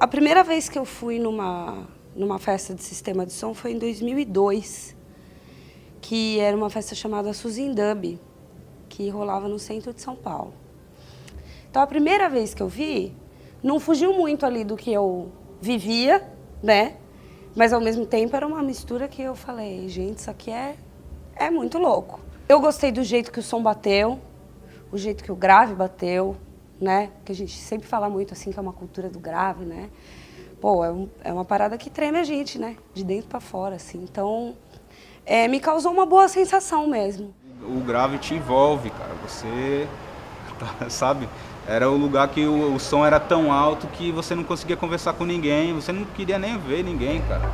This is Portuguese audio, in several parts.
A primeira vez que eu fui numa festa de sistema de som foi em 2002, que era uma festa chamada Suzy Dub, que rolava no centro de São Paulo. Então, a primeira vez que eu vi, não fugiu muito ali do que eu vivia, né? Mas, ao mesmo tempo, era uma mistura que eu falei, gente, isso aqui é muito louco. Eu gostei do jeito que o som bateu, o jeito que o grave bateu, né? Que a gente sempre fala muito assim, que é uma cultura do grave, né? Pô, é uma parada que treme a gente, né? De dentro pra fora, assim. Então, me causou uma boa sensação mesmo. O grave te envolve, cara. Você, sabe? Era o lugar que o som era tão alto que você não conseguia conversar com ninguém, você não queria nem ver ninguém, cara.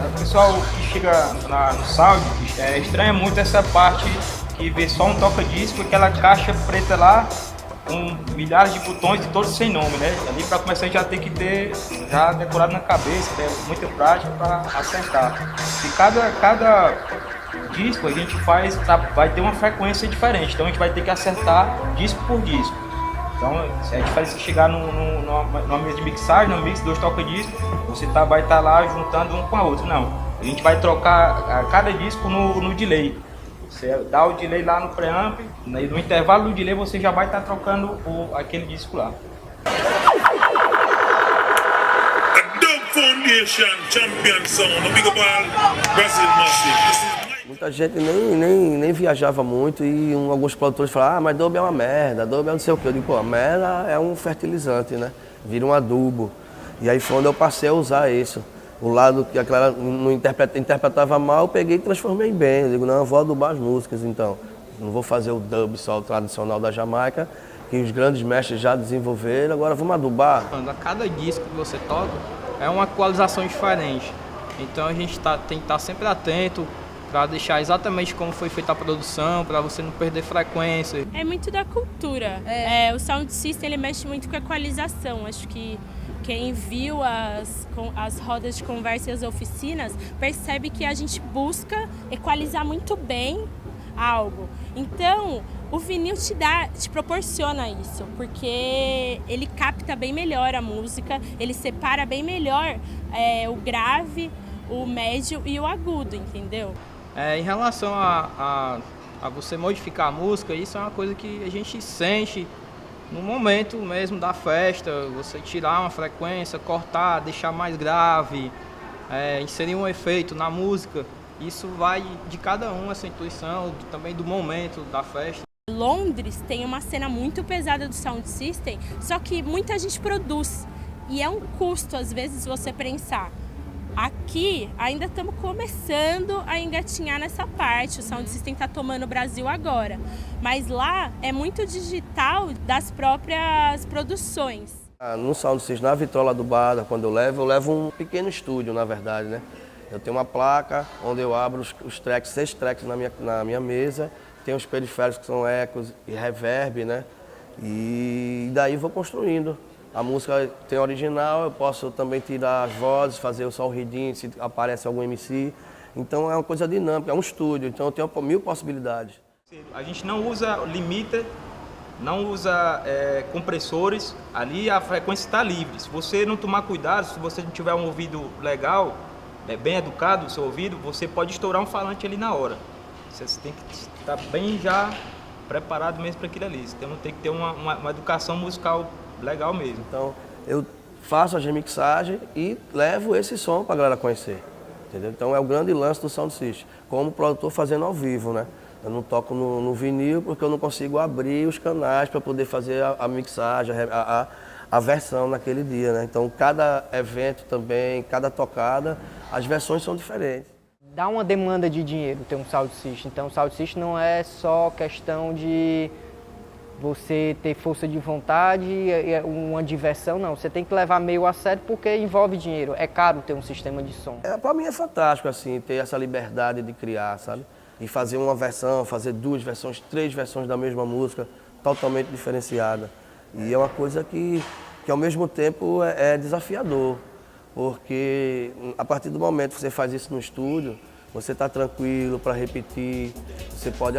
O pessoal que chega no sound estranha muito essa parte que vê só um toca-disco, aquela caixa preta lá com milhares de botões e todos sem nome, né? Ali para começar a gente já tem que ter já decorado na cabeça, ter muita prática para acertar. E cada disco a gente vai ter uma frequência diferente, então a gente vai ter que acertar disco por disco. Então, se a gente faz chegar numa mesa de mixagem, no mix, dois toca-disco, você vai estar lá juntando um com a outra. Não, a gente vai trocar cada disco no delay. Você dá o delay lá no preamp, e no intervalo do delay você já vai estar trocando aquele disco lá. Muita gente nem viajava muito e alguns produtores falavam, mas Dub é uma merda, Dub é não sei o quê. Eu digo, pô, a merda é um fertilizante, né? Vira um adubo. E aí foi onde eu passei a usar isso. O lado que aquela não interpretava mal, eu peguei e transformei bem. Eu digo, não, eu vou adubar as músicas, então. Não vou fazer o dub só, o tradicional da Jamaica, que os grandes mestres já desenvolveram, agora vamos adubar. A cada disco que você toca é uma equalização diferente. Então a gente tem que estar sempre atento para deixar exatamente como foi feita a produção, para você não perder frequência. É muito da cultura. O Sound System ele mexe muito com a equalização. Acho que quem viu as rodas de conversa e as oficinas percebe que a gente busca equalizar muito bem algo. Então, o vinil te proporciona isso, porque ele capta bem melhor a música, ele separa bem melhor o grave, o médio e o agudo, entendeu? Em relação a você modificar a música, isso é uma coisa que a gente sente no momento mesmo da festa, você tirar uma frequência, cortar, deixar mais grave, inserir um efeito na música, isso vai de cada um, essa intuição, também do momento da festa. Londres tem uma cena muito pesada do Sound System, só que muita gente produz e é um custo às vezes você prensar. Aqui ainda estamos começando a engatinhar nessa parte, o Sound System está tomando o Brasil agora, mas lá é muito digital das próprias produções. No Sound System, na vitrola do bar, quando eu levo um pequeno estúdio, na verdade, né? Eu tenho uma placa onde eu abro os tracks, 6 tracks na minha mesa, tem os periféricos que são ecos e reverb, né? E daí vou construindo. A música tem original, eu posso também tirar as vozes, fazer só o reading, se aparece algum MC. Então é uma coisa dinâmica, é um estúdio, então eu tenho 1000 possibilidades. A gente não usa limiter, não usa compressores, ali a frequência está livre. Se você não tomar cuidado, se você não tiver um ouvido legal, bem educado, o seu ouvido, você pode estourar um falante ali na hora. Você tem que estar bem já preparado mesmo para aquilo ali. Então tem que ter uma educação musical legal mesmo. Então eu faço a remixagem e levo esse som para a galera conhecer. Entendeu? Então é o grande lance do Sound System, como produtor fazendo ao vivo, né? Eu não toco no vinil porque eu não consigo abrir os canais para poder fazer a mixagem, a versão naquele dia, né? Então cada evento também, cada tocada, as versões são diferentes. Dá uma demanda de dinheiro ter um Sound System. Então o Sound System não é só questão de você ter força de vontade, uma diversão, não. Você tem que levar meio a sério porque envolve dinheiro. É caro ter um sistema de som. Para mim é fantástico, assim, ter essa liberdade de criar, sabe? E fazer uma versão, fazer 2 versões, 3 versões da mesma música, totalmente diferenciada. E é uma coisa que ao mesmo tempo é desafiador, porque a partir do momento que você faz isso no estúdio, você está tranquilo para repetir, você pode,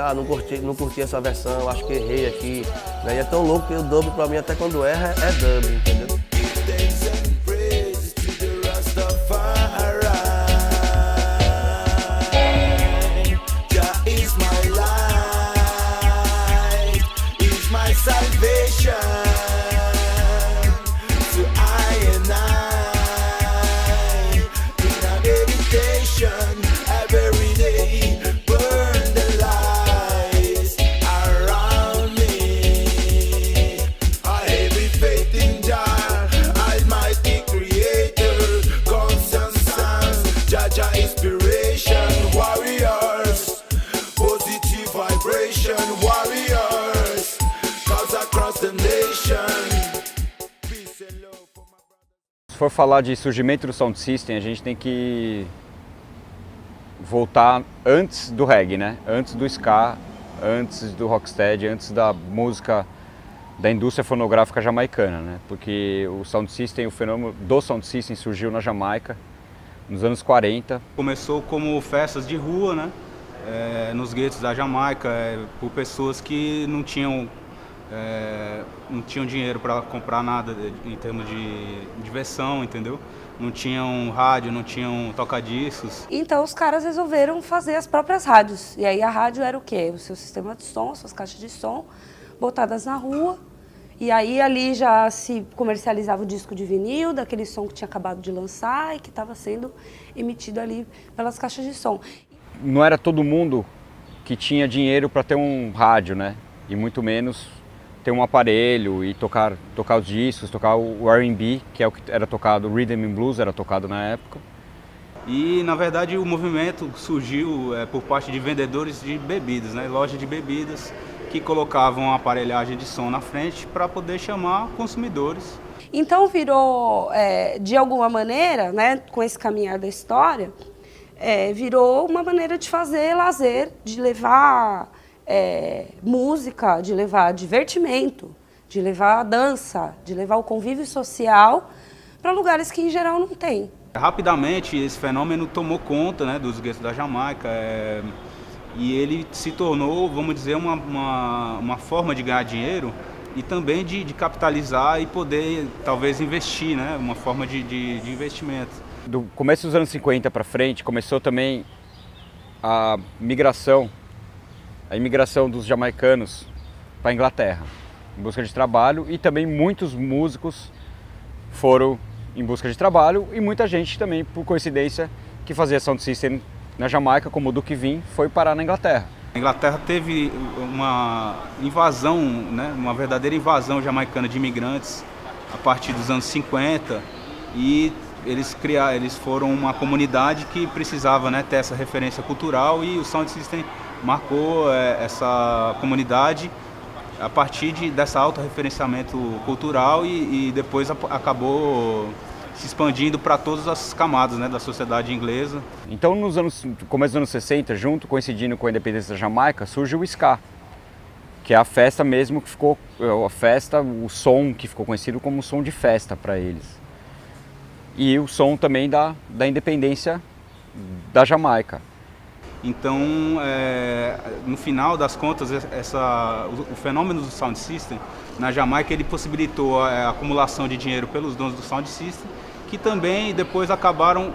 não curti essa versão, acho que errei aqui. Né? E é tão louco que o dub para mim, até quando erra, é dub, entendeu? Se for falar de surgimento do Sound System, a gente tem que voltar antes do reggae, né? Antes do ska, antes do rocksteady, antes da música da indústria fonográfica jamaicana, né? Porque o Sound System, o fenômeno do Sound System surgiu na Jamaica nos anos 40. Começou como festas de rua, né? Nos guetos da Jamaica, por pessoas que não tinham dinheiro para comprar nada em termos de diversão, entendeu? Não tinham rádio, não tinham toca-discos. Então os caras resolveram fazer as próprias rádios. E aí a rádio era o quê? O seu sistema de som, suas caixas de som, botadas na rua. E aí ali já se comercializava o disco de vinil, daquele som que tinha acabado de lançar e que estava sendo emitido ali pelas caixas de som. Não era todo mundo que tinha dinheiro para ter um rádio, né? E muito menos ter um aparelho e tocar os discos, tocar o R&B, que é o que era tocado, o Rhythm and Blues era tocado na época. E, na verdade, o movimento surgiu por parte de vendedores de bebidas, né? Lojas de bebidas que colocavam a aparelhagem de som na frente para poder chamar consumidores. Então virou, de alguma maneira, né, com esse caminhar da história, virou uma maneira de fazer lazer, de levar música, de levar divertimento, de levar dança, de levar o convívio social para lugares que em geral não tem. Rapidamente esse fenômeno tomou conta, né, dos guetos da Jamaica e ele se tornou, vamos dizer, uma forma de ganhar dinheiro e também de capitalizar e poder talvez investir, né, uma forma de investimento. Do começo dos anos 50 para frente começou também a imigração dos jamaicanos para a Inglaterra, em busca de trabalho, e também muitos músicos foram em busca de trabalho e muita gente também, por coincidência, que fazia Sound System na Jamaica, como o Duke Vin, foi parar na Inglaterra. A Inglaterra teve uma invasão, né, uma verdadeira invasão jamaicana de imigrantes a partir dos anos 50 e eles foram uma comunidade que precisava, né, ter essa referência cultural e o Sound System marcou essa comunidade a partir dessa autorreferenciamento cultural e depois acabou se expandindo para todas as camadas, né, da sociedade inglesa. Então, no começo dos anos 60, coincidindo com a independência da Jamaica, surge o ska, que é a festa mesmo que ficou, o som que ficou conhecido como som de festa para eles. E o som também da independência da Jamaica. Então, no final das contas, o fenômeno do Sound System na Jamaica ele possibilitou a acumulação de dinheiro pelos donos do Sound System, que também depois acabaram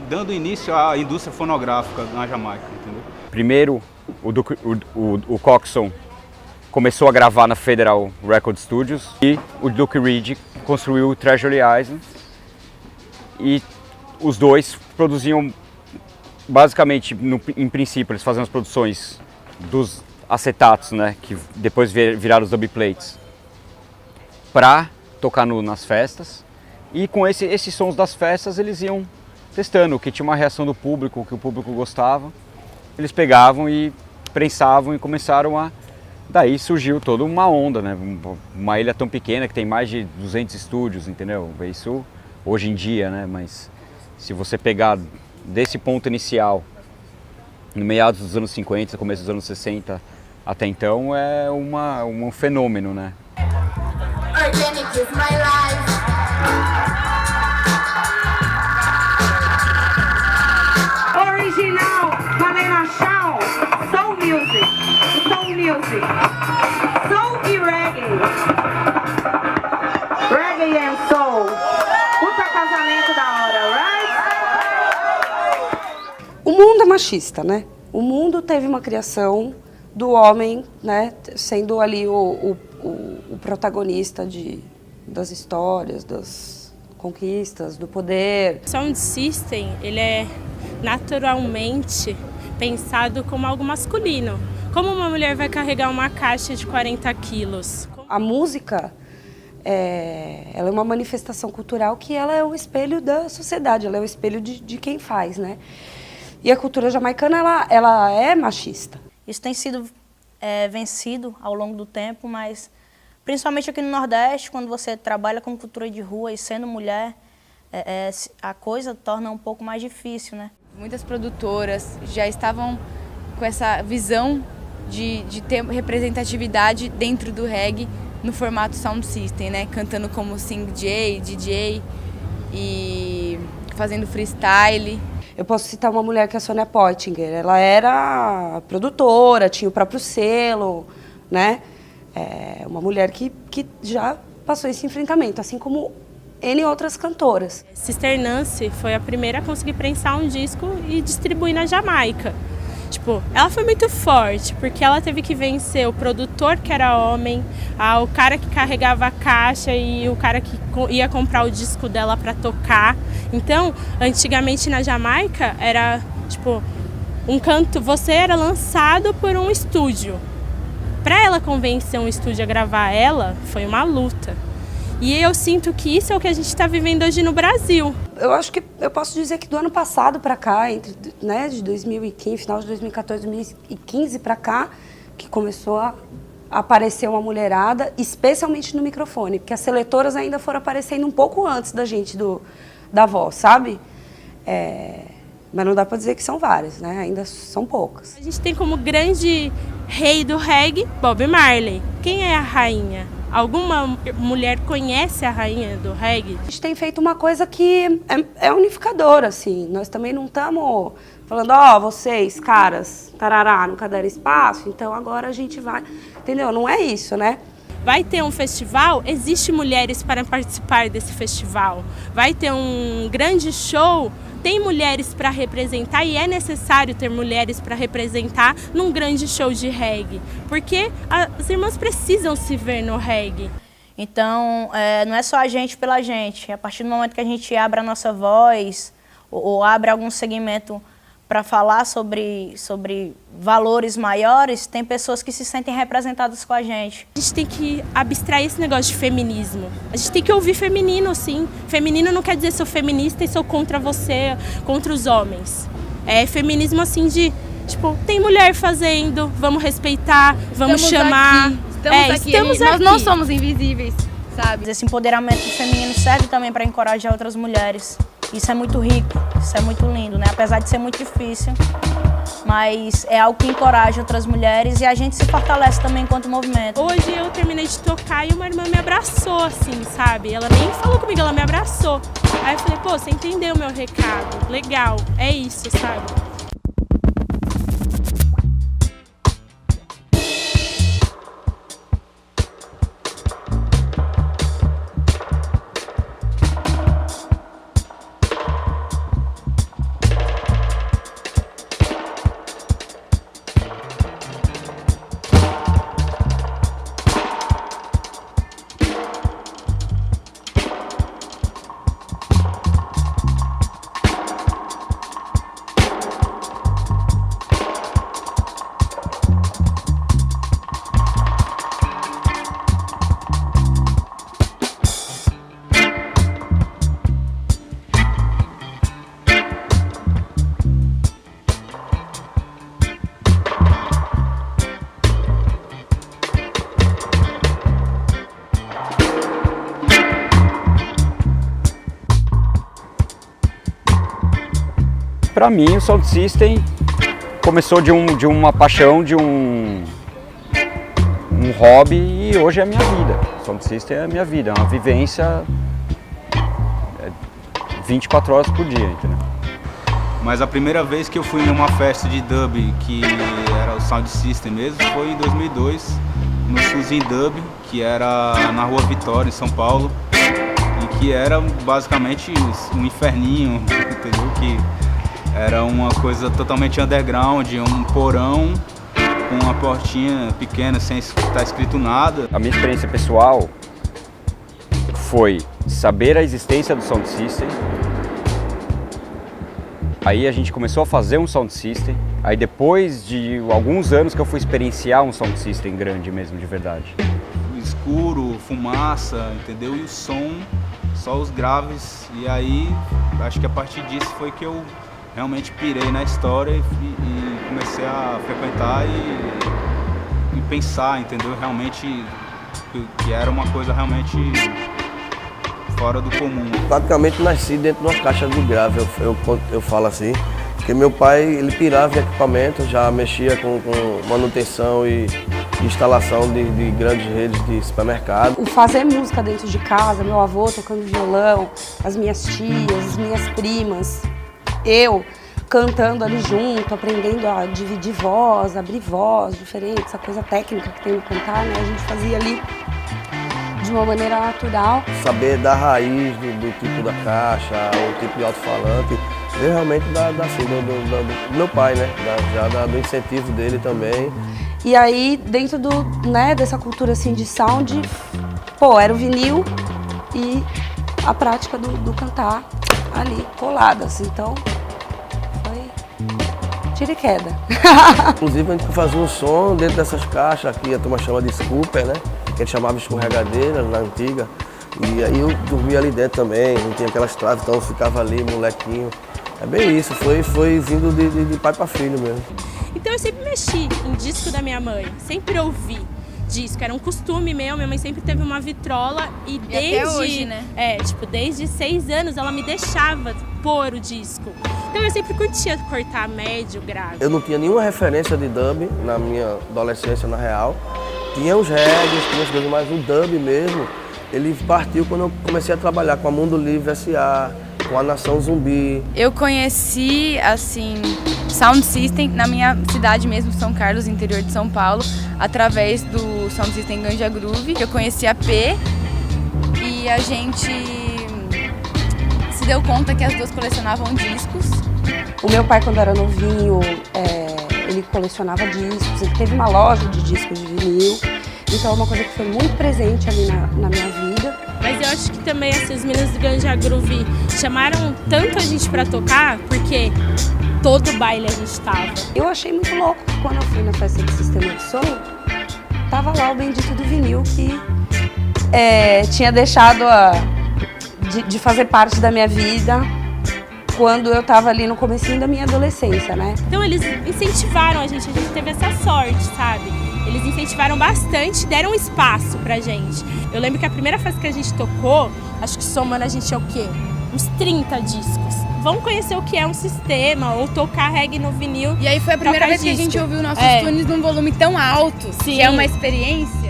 dando início à indústria fonográfica na Jamaica, entendeu? Primeiro, o Coxsone começou a gravar na Federal Record Studios e o Duke Reed construiu o Treasury Island, e os dois produziam basicamente, em princípio, eles faziam as produções dos acetatos, né, que depois viraram os dubplates, para tocar nas festas, e com esses sons das festas eles iam testando o que tinha uma reação do público, o que o público gostava, eles pegavam e prensavam e começaram a... Daí surgiu toda uma onda, né? Uma ilha tão pequena que tem mais de 200 estúdios, entendeu? Isso hoje em dia, né? Mas se você pegar desse ponto inicial, no meados dos anos 50, começo dos anos 60 até então, é um fenômeno, né? Organic is my life. Original, Panema Show, Soul Music, Soul Music, Soul e Reggae, Reggae and Soul, puta casamento da hora, right? O mundo é machista, né? O mundo teve uma criação do homem, né, sendo ali o protagonista das histórias, das conquistas, do poder. O Sound System, ele é naturalmente pensado como algo masculino. Como uma mulher vai carregar uma caixa de 40 quilos? A música, ela é uma manifestação cultural que ela é o espelho da sociedade, ela é o espelho de quem faz, né? E a cultura jamaicana, ela é machista. Isso tem sido vencido ao longo do tempo, mas principalmente aqui no Nordeste, quando você trabalha com cultura de rua e sendo mulher, a coisa torna um pouco mais difícil, né? Muitas produtoras já estavam com essa visão de ter representatividade dentro do reggae no formato Sound System, né? Cantando como Sing J, DJ e fazendo freestyle. Eu posso citar uma mulher que é a Sônia Poitinger. Ela era produtora, tinha o próprio selo, né? Uma mulher que já passou esse enfrentamento, assim como N outras cantoras. Sister Nancy foi a primeira a conseguir prensar um disco e distribuir na Jamaica. Tipo, ela foi muito forte, porque ela teve que vencer o produtor, que era homem, o cara que carregava a caixa e o cara que ia comprar o disco dela para tocar. Então, antigamente na Jamaica, era, tipo, você era lançado por um estúdio. Para ela convencer um estúdio a gravar ela, foi uma luta. E eu sinto que isso é o que a gente está vivendo hoje no Brasil. Eu acho que eu posso dizer que do ano passado para cá, de 2015, final de 2014, 2015 para cá, que começou a aparecer uma mulherada, especialmente no microfone, porque as seletoras ainda foram aparecendo um pouco antes da gente, da voz, sabe? Mas não dá para dizer que são várias, né? Ainda são poucas. A gente tem como grande rei do reggae, Bob Marley. Quem é a rainha? Alguma mulher conhece a rainha do reggae? A gente tem feito uma coisa que é unificadora, assim. Nós também não estamos falando, vocês, caras, tarará, nunca deram espaço, então agora a gente vai... Entendeu? Não é isso, né? Vai ter um festival, existe mulheres para participar desse festival. Vai ter um grande show, tem mulheres para representar e é necessário ter mulheres para representar num grande show de reggae. Porque as irmãs precisam se ver no reggae. Então, não é só a gente pela gente. A partir do momento que a gente abre a nossa voz ou abre algum segmento para falar sobre valores maiores, tem pessoas que se sentem representadas com a gente. A gente tem que abstrair esse negócio de feminismo. A gente tem que ouvir feminino, sim. Feminino não quer dizer sou feminista e sou contra você, contra os homens. É feminismo assim de, tipo, tem mulher fazendo, vamos respeitar, vamos chamar. Estamos aqui. Nós não somos invisíveis, sabe? Esse empoderamento feminino serve também para encorajar outras mulheres. Isso é muito rico, isso é muito lindo, né? Apesar de ser muito difícil, mas é algo que encoraja outras mulheres e a gente se fortalece também enquanto movimento. Hoje eu terminei de tocar e uma irmã me abraçou, assim, sabe? Ela nem falou comigo, ela me abraçou. Aí eu falei, pô, você entendeu o meu recado, legal, é isso, sabe? pra mim o Sound System começou de uma paixão, de um hobby e hoje é a minha vida. O Sound System é a minha vida, é uma vivência 24 horas por dia, entendeu? Mas a primeira vez que eu fui numa festa de dub, que era o Sound System mesmo, foi em 2002, no Suzy Dub, que era na Rua Vitória, em São Paulo, e que era basicamente um inferninho, entendeu? Que era uma coisa totalmente underground, um porão com uma portinha pequena, sem estar escrito nada. A minha experiência pessoal foi saber a existência do Sound System. Aí a gente começou a fazer um Sound System. Aí depois de alguns anos que eu fui experienciar um Sound System grande mesmo, de verdade. Escuro, fumaça, entendeu? E o som, só os graves. E aí, acho que a partir disso foi que eu realmente pirei na história e comecei a frequentar e pensar, entendeu? Realmente que era uma coisa realmente fora do comum. Praticamente nasci dentro de uma caixa de grave, eu falo assim, porque meu pai, ele pirava em equipamento, já mexia com manutenção e instalação de grandes redes de supermercado. O fazer música dentro de casa, meu avô tocando violão, as minhas tias, as minhas primas, eu cantando ali junto, aprendendo a dividir voz, abrir voz diferente, essa coisa técnica que tem no cantar, né? A gente fazia ali de uma maneira natural. Saber da raiz do tipo da caixa, o tipo de alto-falante, veio realmente do meu pai, né? Do incentivo dele também. E aí, dentro dessa cultura assim, de sound, era o vinil e a prática do cantar ali, coladas. Então, foi tiro e queda. Inclusive, a gente fazia um som dentro dessas caixas, que a turma chama de scooper, né? Que a gente chamava de escorregadeira na antiga. E aí eu dormia ali dentro também, não tinha aquelas traves, então eu ficava ali, molequinho. É bem isso, foi vindo de pai para filho mesmo. Então eu sempre mexi em disco da minha mãe, sempre ouvi disco, era um costume meu, minha mãe sempre teve uma vitrola e desde, até hoje, né? Desde 6 anos ela me deixava pôr o disco. Então eu sempre curtia cortar médio, grave. Eu não tinha nenhuma referência de dub na minha adolescência, na real. Tinha os reggae, tinha as coisas, mas o dub mesmo, ele partiu quando eu comecei a trabalhar com a Mundo Livre S.A., com a Nação Zumbi. Eu conheci, assim, Sound System na minha cidade mesmo, São Carlos, interior de São Paulo, através do Sound System Ganja Groove. Eu conheci a P e a gente se deu conta que as duas colecionavam discos. O meu pai, quando era novinho, ele colecionava discos, ele teve uma loja de discos de vinil, então é uma coisa que foi muito presente ali na minha vida. Mas eu acho que também as meninas do Ganja Groove chamaram tanto a gente pra tocar, porque todo baile a gente tava. Eu achei muito louco que quando eu fui na festa de Sistema de Som, tava lá o bendito do vinil que tinha deixado de fazer parte da minha vida quando eu tava ali no comecinho da minha adolescência, né? Então eles incentivaram a gente teve essa sorte, sabe? Eles incentivaram bastante, deram espaço pra gente. Eu lembro que a primeira festa que a gente tocou, acho que somando a gente tinha o quê? Uns 30 discos. Vamos conhecer o que é um sistema, ou tocar reggae no vinil. E aí foi a primeira vez que a gente ouviu nossos tunes num volume tão alto, Sim. Que é uma experiência.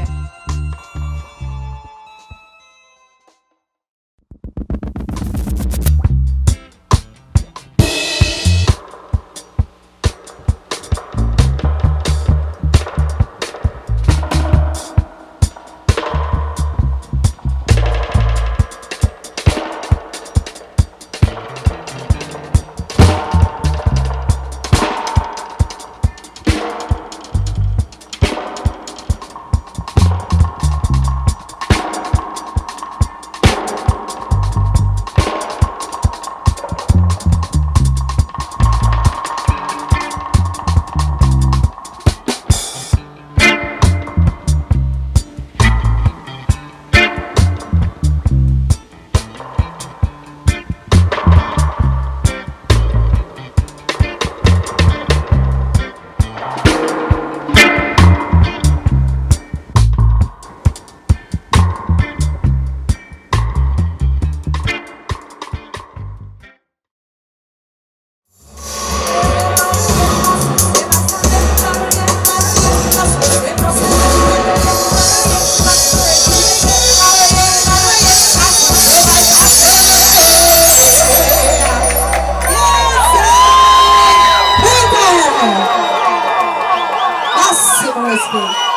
music.